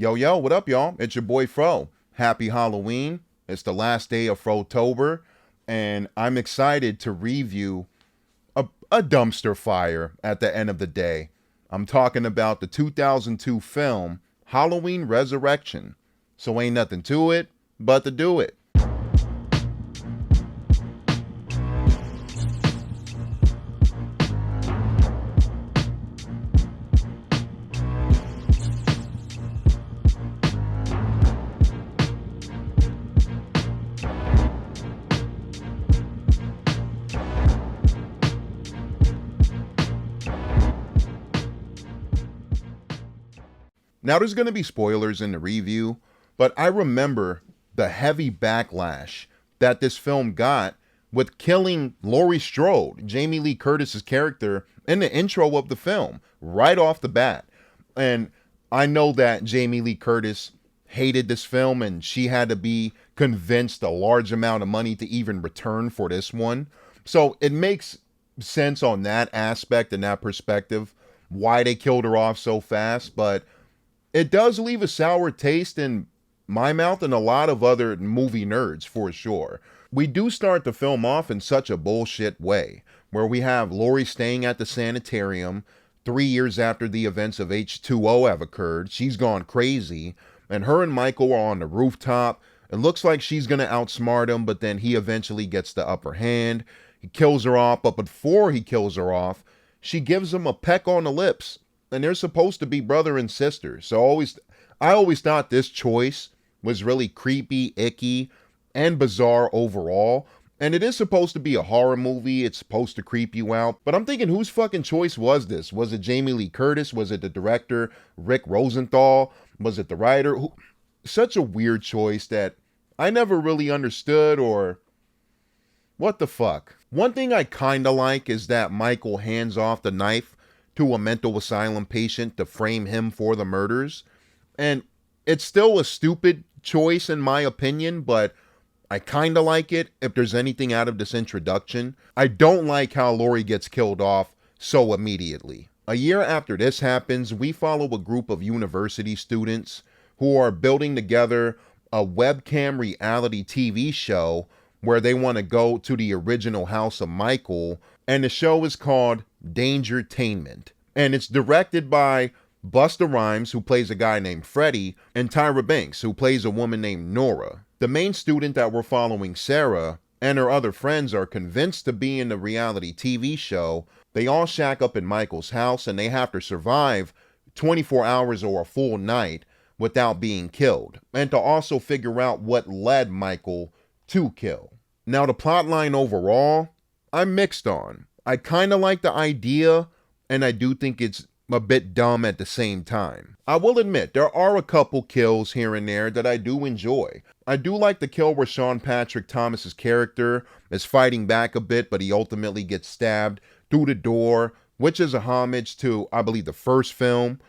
Yo, yo, what up, y'all? It's your boy Fro. Happy Halloween. It's the last day of Frotober, and I'm excited to review a dumpster fire at the end of the day. I'm talking about the 2002 film Halloween Resurrection. So ain't nothing to it but to do it. Now, there's going to be spoilers in the review, but I remember the heavy backlash that this film got with killing Laurie Strode, Jamie Lee Curtis's character, in the intro of the film, right off the bat. And I know that Jamie Lee Curtis hated this film and she had to be convinced a large amount of money to even return for this one. So it makes sense on that aspect and that perspective why they killed her off so fast, but it does leave a sour taste in my mouth and a lot of other movie nerds for sure. We do start the film off in such a bullshit way, where we have Laurie staying at the sanitarium 3 years after the events of H2O have occurred. She's gone crazy, and her and Michael are on the rooftop. It looks like she's gonna outsmart him, but then he eventually gets the upper hand. He kills her off, but before he kills her off, she gives him a peck on the lips. And they're supposed to be brother and sister. So I always thought this choice was really creepy, icky, and bizarre overall. And it is supposed to be a horror movie. It's supposed to creep you out. But I'm thinking, whose fucking choice was this? Was it Jamie Lee Curtis? Was it the director, Rick Rosenthal? Was it the writer? Such a weird choice that I never really understood, or what the fuck. One thing I kinda like is that Michael hands off the knife to a mental asylum patient to frame him for the murders. And it's still a stupid choice in my opinion, but I kind of like it if there's anything out of this introduction. I don't like how Laurie gets killed off so immediately. A year after this happens, we follow a group of university students who are building together a webcam reality TV show where they want to go to the original house of Michael, and the show is called Dangertainment. And it's directed by Busta Rhymes, who plays a guy named Freddie, and Tyra Banks, who plays a woman named Nora. The main student that we're following, Sarah, and her other friends are convinced to be in the reality TV show. They all shack up in Michael's house and they have to survive 24 hours or a full night without being killed, and to also figure out what led Michael to kill. Now, the plotline overall, I'm mixed on. I kind of like the idea, and I do think it's a bit dumb at the same time. I will admit, there are a couple kills here and there that I do enjoy. I do like the kill where Sean Patrick Thomas's character is fighting back a bit, but he ultimately gets stabbed through the door, which is a homage to, I believe, the first film.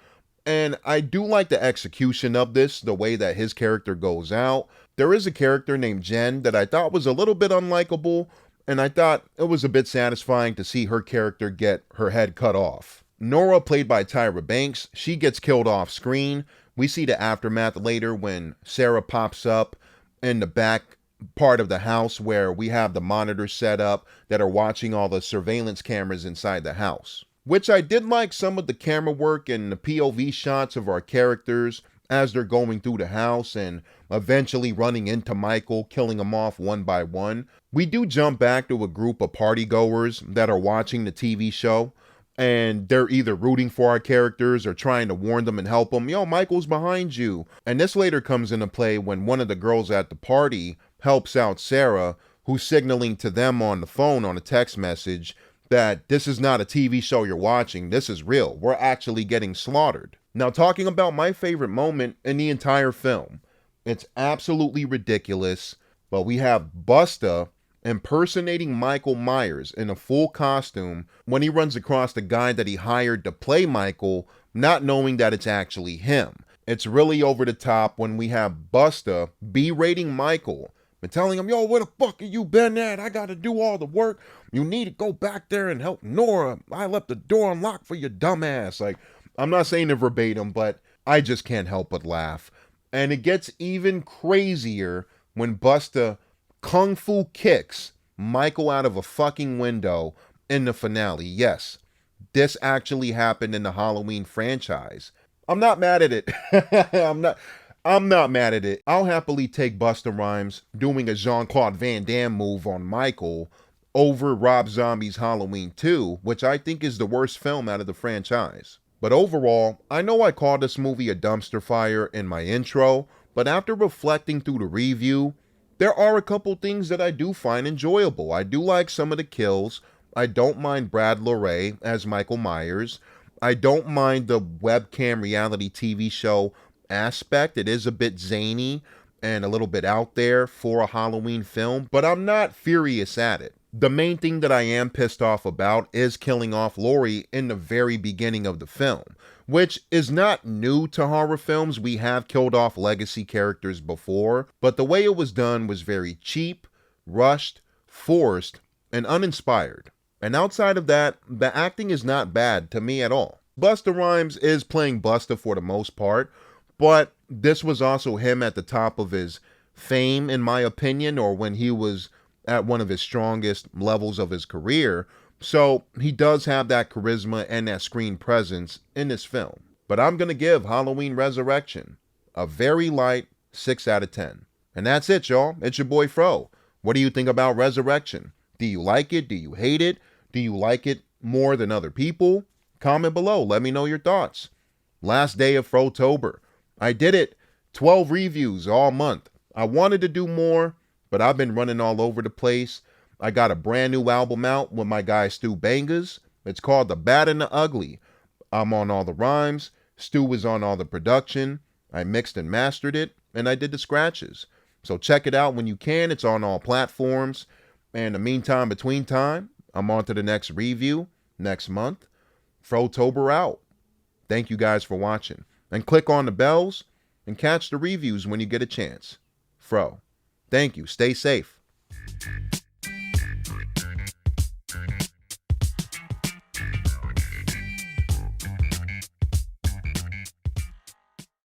And I do like the execution of this, the way that his character goes out. There is a character named Jen that I thought was a little bit unlikable, and I thought it was a bit satisfying to see her character get her head cut off. Nora, played by Tyra Banks, she gets killed off screen. We see the aftermath later when Sarah pops up in the back part of the house where we have the monitors set up that are watching all the surveillance cameras inside the house. Which I did like some of the camera work and the POV shots of our characters as they're going through the house and eventually running into Michael, killing him off one by one. We do jump back to a group of partygoers that are watching the TV show, and they're either rooting for our characters or trying to warn them and help them. Yo, Michael's behind you. And this later comes into play when one of the girls at the party helps out Sarah, who's signaling to them on the phone on a text message that this is not a TV show you're watching, this is real. We're actually getting slaughtered. Now, talking about my favorite moment in the entire film, it's absolutely ridiculous, but we have Busta impersonating Michael Myers in a full costume when he runs across the guy that he hired to play Michael, not knowing that it's actually him. It's really over the top when we have Busta berating Michael and telling him, yo, where the fuck have you been at? I gotta do all the work. You need to go back there and help Nora. I left the door unlocked for your dumbass. Like, I'm not saying it verbatim, but I just can't help but laugh. And it gets even crazier when Busta kung fu kicks Michael out of a fucking window in the finale. Yes, this actually happened in the Halloween franchise. I'm not mad at it. I'm not mad at it. I'll happily take Busta Rhymes doing a Jean-Claude Van Damme move on Michael over Rob Zombie's Halloween 2, which I think is the worst film out of the franchise. But overall, I know I called this movie a dumpster fire in my intro, but after reflecting through the review, there are a couple things that I do find enjoyable. I do like some of the kills. I don't mind Brad Lorray as Michael Myers. I don't mind the webcam reality TV show aspect. It is a bit zany and a little bit out there for a Halloween film, but I'm not furious at it. The main thing that I am pissed off about is killing off Laurie in the very beginning of the film, which is not new to horror films. We have killed off legacy characters before, but the way it was done was very cheap, rushed, forced, and uninspired. And outside of that, the acting is not bad to me at all. Busta Rhymes is playing Busta for the most part, but this was also him at the top of his fame, in my opinion, or when he was at one of his strongest levels of his career. So he does have that charisma and that screen presence in this film. But I'm going to give Halloween Resurrection a very light 6 out of 10. And that's it, y'all. It's your boy Fro. What do you think about Resurrection? Do you like it? Do you hate it? Do you like it more than other people? Comment below. Let me know your thoughts. Last day of Frotober. I did it. 12 reviews all month. I wanted to do more, but I've been running all over the place. I got a brand new album out with my guy Stu Bangas. It's called The Bad and the Ugly. I'm on all the rhymes. Stu was on all the production. I mixed and mastered it, and I did the scratches. So check it out when you can. It's on all platforms. And in the meantime, between time, I'm on to the next review next month. Frotober out. Thank you guys for watching. And click on the bells and catch the reviews when you get a chance. Fro. Thank you. Stay safe.